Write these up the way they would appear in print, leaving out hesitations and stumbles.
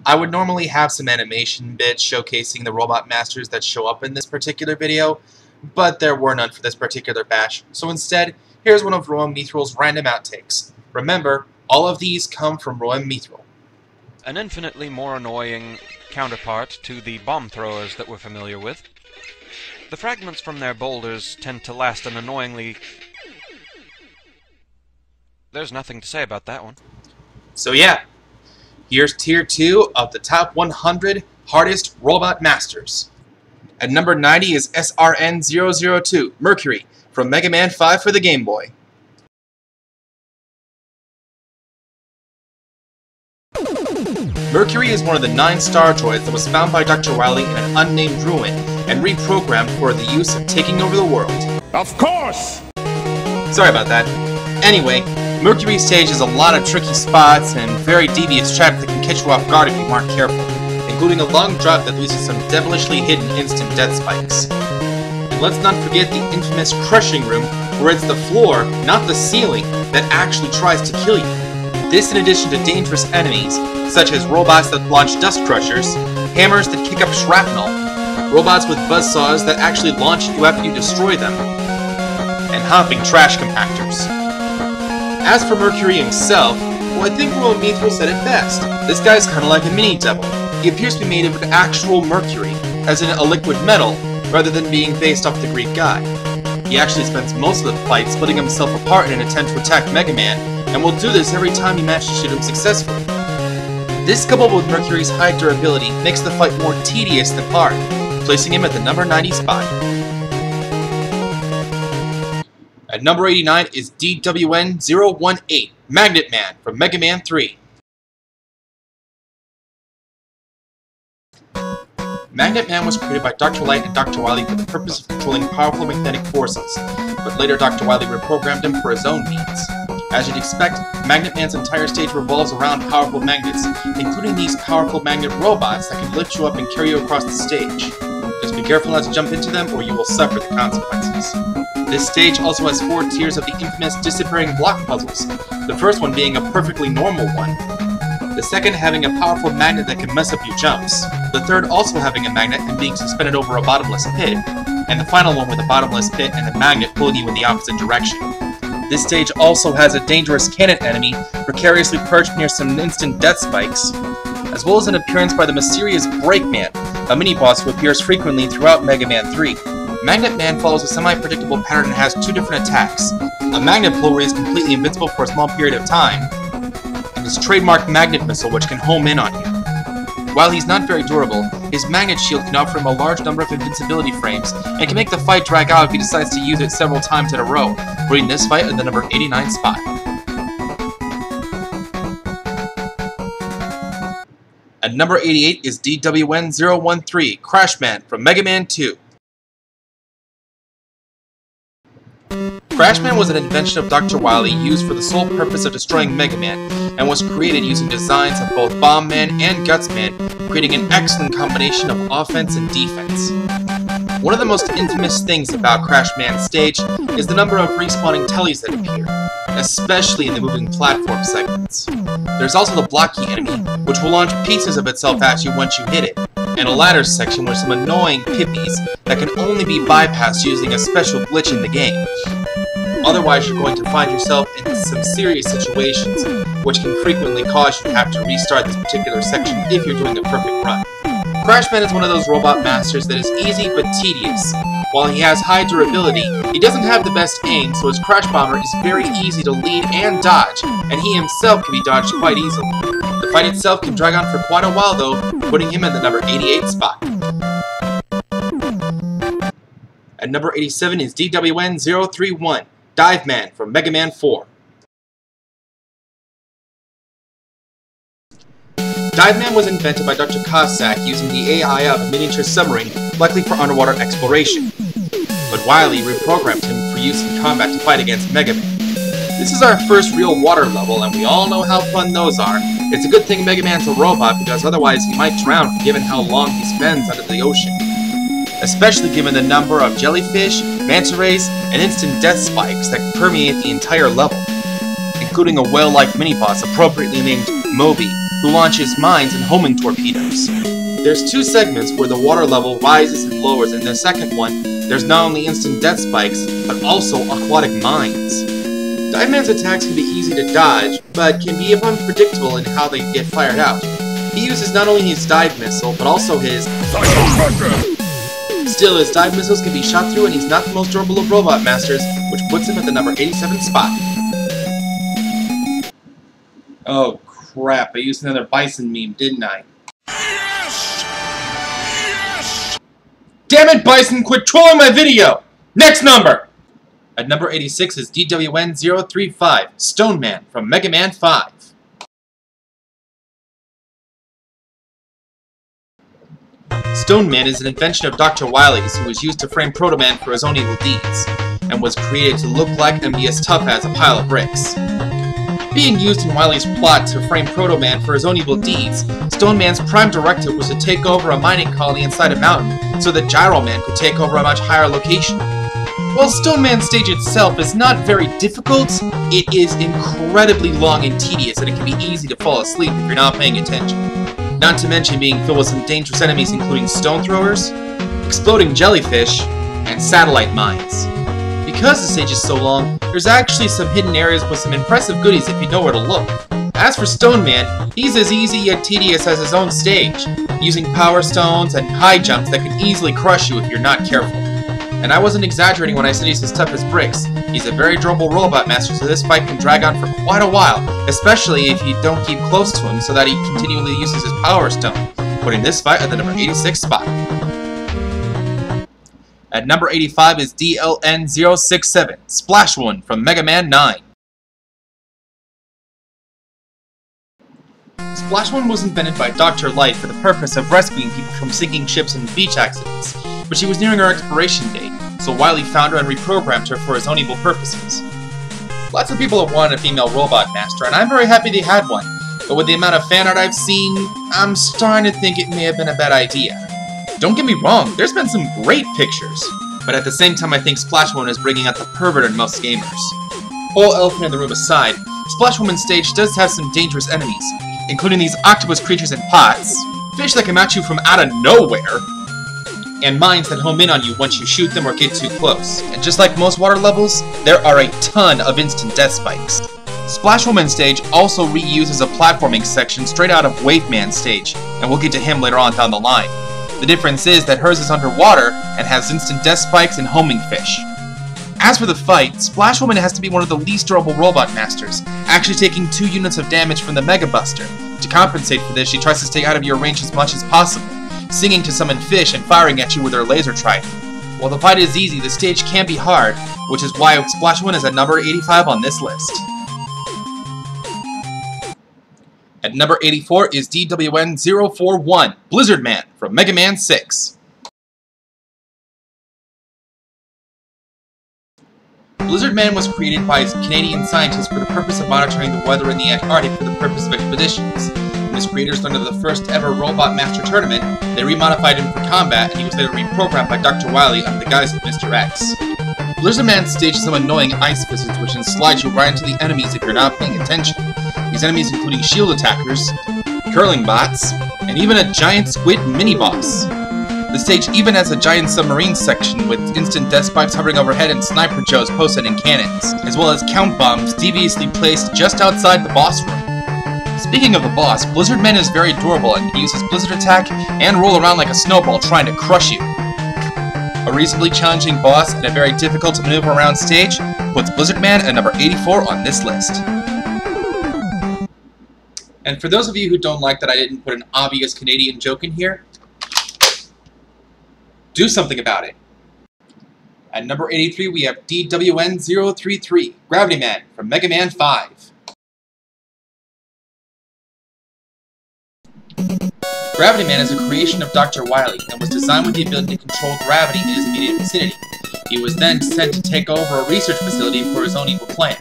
I would normally have some animation bits showcasing the robot masters that show up in this particular video, but there were none for this particular batch, so instead, here's one of Roahm Mythril's random outtakes. Remember, all of these come from Roahm Mythril. An infinitely more annoying counterpart to the bomb throwers that we're familiar with. The fragments from their boulders tend to last an annoyingly... There's nothing to say about that one. So yeah, here's Tier 2 of the top 100 hardest robot masters. At number 90 is SRN002, Mercury, from Mega Man 5 for the Game Boy. Mercury is one of the 9 star droids that was found by Dr. Wily in an unnamed ruin and reprogrammed for the use of taking over the world. Of course! Sorry about that. Anyway, Mercury's stage has a lot of tricky spots and very devious traps that can catch you off guard if you aren't careful, including a long drop that leads to some devilishly hidden instant death spikes. And let's not forget the infamous crushing room, where it's the floor, not the ceiling, that actually tries to kill you. This in addition to dangerous enemies, such as robots that launch dust crushers, hammers that kick up shrapnel, robots with buzzsaws that actually launch you after you destroy them, and hopping trash compactors. As for Mercury himself, well, I think Roahm Mythril said it best. This guy's kinda like a mini-devil. He appears to be made of an actual mercury, as in a liquid metal, rather than being based off the Greek god. He actually spends most of the fight splitting himself apart in an attempt to attack Mega Man, and will do this every time he manages to shoot him successfully. This, coupled with Mercury's high durability, makes the fight more tedious than hard, placing him at the number 90 spot. At number 89 is DWN018, Magnet Man from Mega Man 3. Magnet Man was created by Dr. Light and Dr. Wily for the purpose of controlling powerful magnetic forces, but later Dr. Wily reprogrammed him for his own needs. As you'd expect, Magnet Man's entire stage revolves around powerful magnets, including these powerful magnet robots that can lift you up and carry you across the stage. Just be careful not to jump into them or you will suffer the consequences. This stage also has 4 tiers of the infamous disappearing block puzzles, the first one being a perfectly normal one, the second having a powerful magnet that can mess up your jumps, the third also having a magnet and being suspended over a bottomless pit, and the final one with a bottomless pit and a magnet pulling you in the opposite direction. This stage also has a dangerous cannon enemy precariously perched near some instant death spikes, as well as an appearance by the mysterious Breakman, a mini-boss who appears frequently throughout Mega Man 3. Magnet Man follows a semi-predictable pattern and has 2 different attacks, a magnet pull where he is completely invincible for a small period of time, and his trademark magnet missile which can home in on you. While he's not very durable, his magnet shield can offer him a large number of invincibility frames, and can make the fight drag out if he decides to use it several times in a row, putting this fight at the number 89 spot. At number 88 is DWN013, Crashman from Mega Man 2. Crashman was an invention of Dr. Wily used for the sole purpose of destroying Mega Man, and was created using designs of both Bomb Man and Guts Man, creating an excellent combination of offense and defense. One of the most infamous things about Crashman's stage is the number of respawning tellies that appear, especially in the moving platform segments. There's also the blocky enemy, which will launch pieces of itself at you once you hit it, and a ladder section with some annoying pippies that can only be bypassed using a special glitch in the game. Otherwise, you're going to find yourself in some serious situations, which can frequently cause you to have to restart this particular section if you're doing a perfect run. Crashman is one of those robot masters that is easy but tedious. While he has high durability, he doesn't have the best aim, so his Crash Bomber is very easy to lead and dodge, and he himself can be dodged quite easily. The fight itself can drag on for quite a while though, putting him at the number 88 spot. At number 87 is DWN031, Dive Man from Mega Man 4. Dive Man was invented by Dr. Cossack using the AI of a miniature submarine, likely for underwater exploration. But Wily reprogrammed him for use in combat to fight against Mega Man. This is our first real water level, and we all know how fun those are. It's a good thing Mega Man's a robot, because otherwise he might drown given how long he spends under the ocean. Especially given the number of jellyfish, manta rays, and instant death spikes that permeate the entire level, including a whale-like mini-boss appropriately named Moby, who launches mines and homing torpedoes. There's two segments where the water level rises and lowers, and in the second one, there's not only instant death spikes, but also aquatic mines. Dive Man's attacks can be easy to dodge, but can be unpredictable in how they get fired out. He uses not only his dive missile, but also his Still, his dive missiles can be shot through, and he's not the most durable of robot masters, which puts him at the number 87 spot. Oh crap, I used another Bison meme, didn't I? Yes! Yes! Damn it, Bison, quit trolling my video! Next number! At number 86 is DWN-035, Stone Man from Mega Man 5. Stone Man is an invention of Dr. Wily's who was used to frame Proto Man for his own evil deeds, and was created to look like and be as tough as a pile of bricks. Being used in Wily's plot to frame Proto Man for his own evil deeds, Stone Man's prime directive was to take over a mining colony inside a mountain so that Gyro Man could take over a much higher location. While Stone Man's stage itself is not very difficult, it is incredibly long and tedious, and it can be easy to fall asleep if you're not paying attention. Not to mention being filled with some dangerous enemies including stone throwers, exploding jellyfish, and satellite mines. Because the stage is so long, there's actually some hidden areas with some impressive goodies if you know where to look. As for Stone Man, he's as easy yet tedious as his own stage, using power stones and high jumps that can easily crush you if you're not careful. And I wasn't exaggerating when I said he's as tough as bricks. He's a very durable robot master, so this fight can drag on for quite a while, especially if you don't keep close to him so that he continually uses his power stone, putting this fight at the number 86 spot. At number 85 is DLN-067, Splash One from Mega Man 9. Splash One was invented by Dr. Light for the purpose of rescuing people from sinking ships and beach accidents, but she was nearing her expiration date, so Wily found her and reprogrammed her for his own evil purposes. Lots of people have wanted a female robot master, and I'm very happy they had one, but with the amount of fan art I've seen, I'm starting to think it may have been a bad idea. Don't get me wrong, there's been some great pictures, but at the same time I think Splash Woman is bringing out the pervert in most gamers. Whole elephant in the room aside, Splash Woman's stage does have some dangerous enemies, including these octopus creatures in pots, fish that come at you from out of nowhere, and mines that home in on you once you shoot them or get too close. And just like most water levels, there are a ton of instant death spikes. Splash Woman's stage also reuses a platforming section straight out of Wave Man's stage, and we'll get to him later on down the line. The difference is that hers is underwater and has instant death spikes and homing fish. As for the fight, Splash Woman has to be one of the least durable robot masters, actually taking 2 units of damage from the Mega Buster. To compensate for this, she tries to stay out of your range as much as possible, singing to summon fish and firing at you with her laser trident. While the fight is easy, the stage can be hard, which is why Splash Woman is at number 85 on this list. At number 84 is DWN-041, Blizzard Man from Mega Man 6. Blizzard Man was created by Canadian scientists for the purpose of monitoring the weather in the Antarctic for the purpose of expeditions. When his creators learned of the first ever Robot Master Tournament, they remodified him for combat, and he was later reprogrammed by Dr. Wily under the guise of Mr. X. Blizzard Man stages some annoying ice fizzards which can slide you right into the enemies if you're not paying attention. These enemies including shield attackers, curling bots, and even a giant squid mini-boss. The stage even has a giant submarine section with instant death spikes hovering overhead and sniper joes posted in cannons, as well as count bombs deviously placed just outside the boss room. Speaking of the boss, Blizzard Man is very durable and can use his Blizzard attack and roll around like a snowball trying to crush you. A reasonably challenging boss and a very difficult to maneuver around stage puts Blizzard Man at number 84 on this list. And for those of you who don't like that I didn't put an obvious Canadian joke in here, do something about it. At number 83 we have DWN-033, Gravity Man from Mega Man 5. Gravity Man is a creation of Dr. Wily and was designed with the ability to control gravity in his immediate vicinity. He was then sent to take over a research facility for his own evil plans.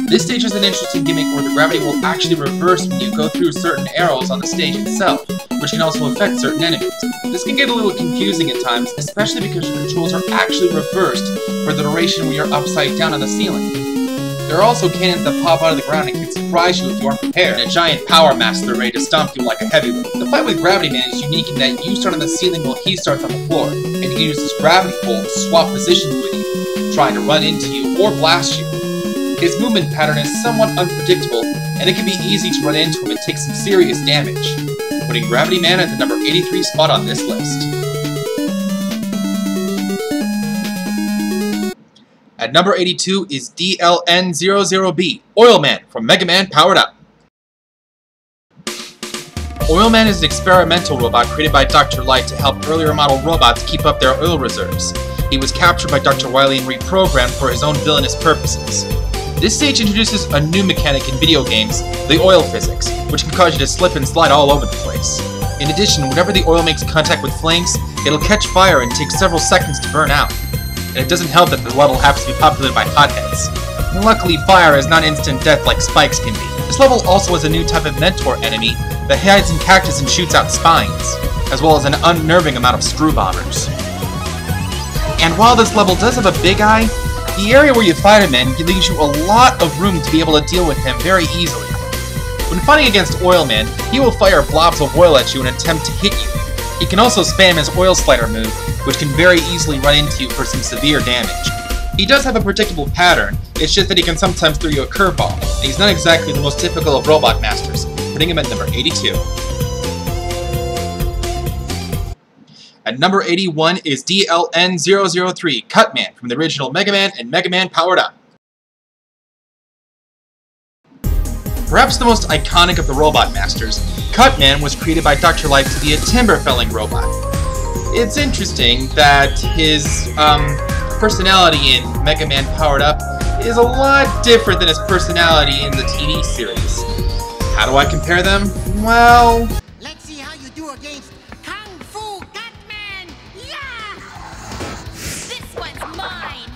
This stage has an interesting gimmick where the gravity will actually reverse when you go through certain arrows on the stage itself, which can also affect certain enemies. This can get a little confusing at times, especially because your controls are actually reversed for the duration when you're upside down on the ceiling. There are also cannons that pop out of the ground and can surprise you if you aren't prepared, and a giant power master ready to stomp you like a heavyweight. The fight with Gravity Man is unique in that you start on the ceiling while he starts on the floor, and he can use his gravity pull to swap positions with you, trying to run into you or blast you. His movement pattern is somewhat unpredictable, and it can be easy to run into him and take some serious damage, putting Gravity Man at the number 83 spot on this list. At number 82 is DLN00B, Oil Man from Mega Man Powered Up. Oil Man is an experimental robot created by Dr. Light to help earlier model robots keep up their oil reserves. He was captured by Dr. Wily and reprogrammed for his own villainous purposes. This stage introduces a new mechanic in video games, the oil physics, which can cause you to slip and slide all over the place. In addition, whenever the oil makes contact with flames, it'll catch fire and take several seconds to burn out. And it doesn't help that the level happens to be populated by hotheads. Luckily, fire is not instant death like spikes can be. This level also has a new type of mentor enemy that hides in cactus and shoots out spines, as well as an unnerving amount of screw bombers. And while this level does have a big eye, the area where you fight him in leaves you a lot of room to be able to deal with him very easily. When fighting against Oil Man, he will fire blobs of oil at you in an attempt to hit you. He can also spam his Oil Slider move, which can very easily run into you for some severe damage. He does have a predictable pattern, it's just that he can sometimes throw you a curveball, and he's not exactly the most typical of robot masters, putting him at number 82. At number 81 is DLN003, Cutman from the original Mega Man and Mega Man Powered Up. Perhaps the most iconic of the robot masters, Cutman was created by Dr. Light to be a timber-felling robot. It's interesting that his personality in Mega Man Powered Up is a lot different than his personality in the TV series. How do I compare them? Well, let's see how you do against Kung Fu Cutman! Yeah! This one's mine!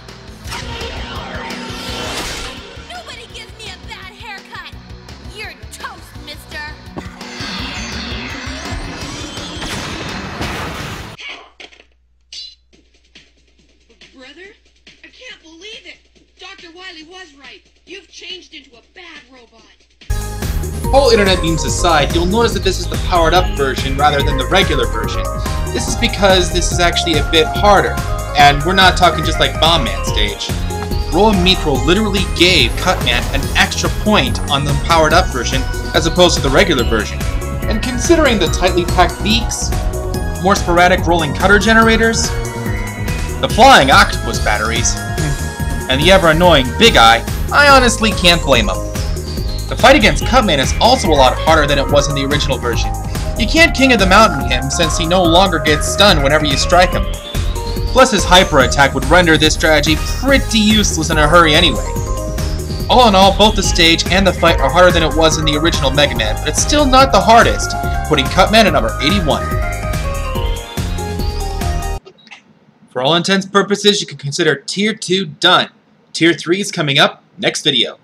Nobody gives me a bad haircut! You're toast, mister! Brother? I can't believe it! Dr. Wily was right. You've changed into a bad robot. whole internet memes aside, you'll notice that this is the powered up version rather than the regular version. This is because this is actually a bit harder, and we're not talking just like Bomb Man stage. Roahm Mythril literally gave Cutman an extra point on the powered up version as opposed to the regular version. And considering the tightly packed beaks, more sporadic rolling cutter generators, the flying octopus batteries, and the ever-annoying Big Eye, I honestly can't blame him. The fight against Cutman is also a lot harder than it was in the original version. You can't King of the Mountain him since he no longer gets stunned whenever you strike him. Plus his hyper attack would render this strategy pretty useless in a hurry anyway. All in all, both the stage and the fight are harder than it was in the original Mega Man, but it's still not the hardest, putting Cutman at number 81. For all intents and purposes, you can consider Tier 2 done. Tier 3 is coming up next video.